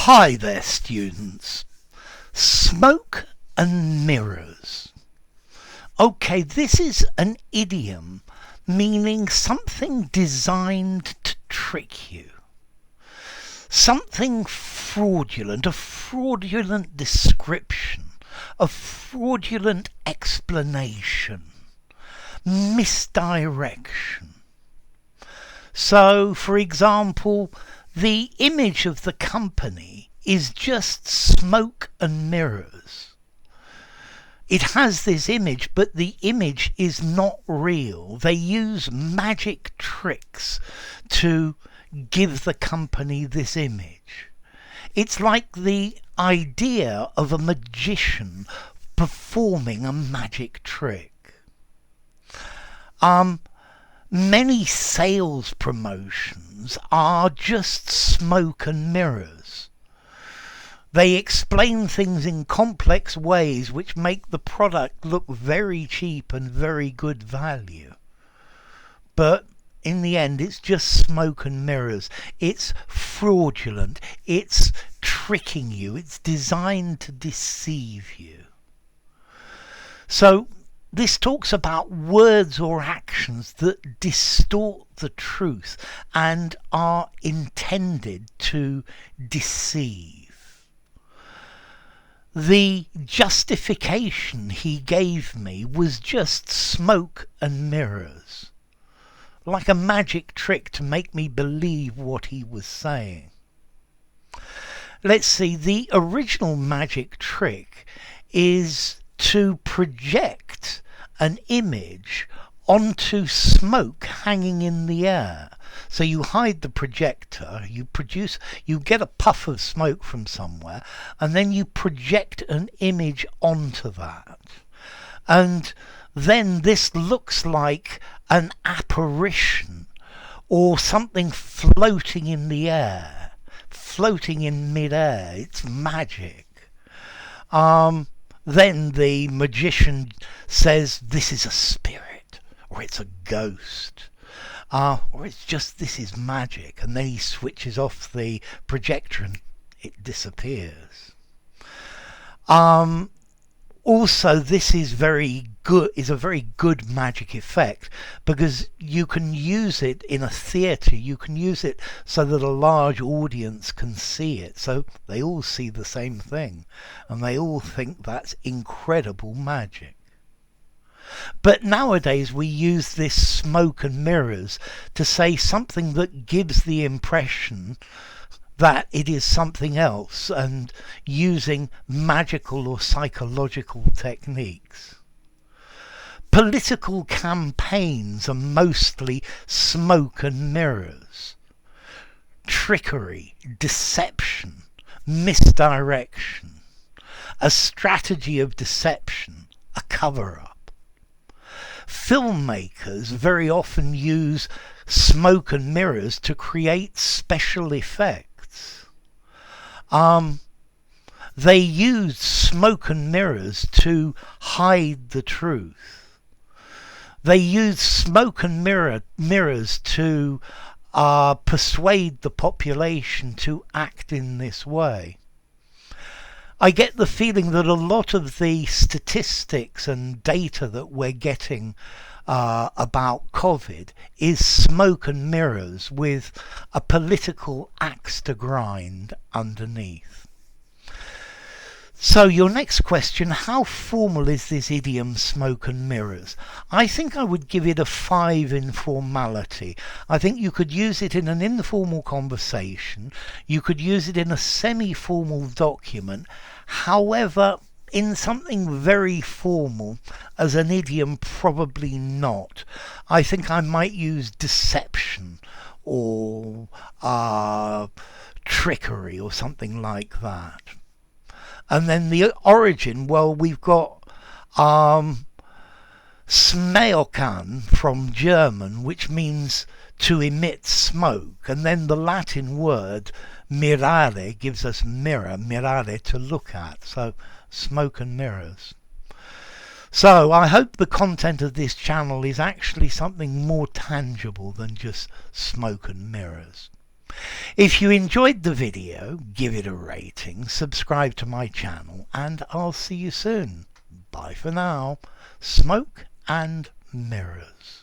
Hi there, students. Smoke and mirrors. Okay, this is an idiom meaning something designed to trick you. Something fraudulent, a fraudulent description, a fraudulent explanation, misdirection. So, for example, the image of the company is just smoke and mirrors. It has this image, but the image is not real. They use magic tricks to give the company this image. It's like the idea of a magician performing a magic trick. Many sales promotions are just smoke and mirrors. They explain things in complex ways which make the product look very cheap and very good value. But in the end, it's just smoke and mirrors. It's fraudulent. It's tricking you. It's designed to deceive you. So, this talks about words or actions that distort the truth and are intended to deceive. The justification he gave me was just smoke and mirrors, like a magic trick to make me believe what he was saying. Let's see, the original magic trick is to project an image onto smoke hanging in the air. So you hide the projector, you get a puff of smoke from somewhere, and then you project an image onto that. And then this looks like an apparition or something floating in the air, floating in mid-air. It's magic. Then the magician says this is a spirit, or it's a ghost, or it's just this is magic, and then he switches off the projector and it disappears. Also, this is a very good magic effect because you can use it in a theatre. You can use it so that a large audience can see it, so they all see the same thing and they all think that's incredible magic. But nowadays we use this smoke and mirrors to say something that gives the impression that it is something else, and using magical or psychological techniques. Political campaigns are mostly smoke and mirrors. Trickery, deception, misdirection. A strategy of deception, a cover-up. Filmmakers very often use smoke and mirrors to create special effects. They use smoke and mirrors to hide the truth. They use smoke and mirrors to persuade the population to act in this way. I get the feeling that a lot of the statistics and data that we're getting about COVID is smoke and mirrors with a political axe to grind underneath. So your next question, how formal is this idiom smoke and mirrors? I think I would give it a 5 in formality. I think you could use it in an informal conversation. You could use it in a semi-formal document. However, in something very formal, as an idiom, probably not. I think I might use deception or trickery or something like that. And then the origin, well, we've got smoken from German, which means to emit smoke, and then the Latin word mirare gives us mirror, mirare, to look at. So smoke and mirrors. So I hope the content of this channel is actually something more tangible than just smoke and mirrors. If you enjoyed the video, give it a rating, subscribe to my channel, and I'll see you soon. Bye for now. Smoke and mirrors.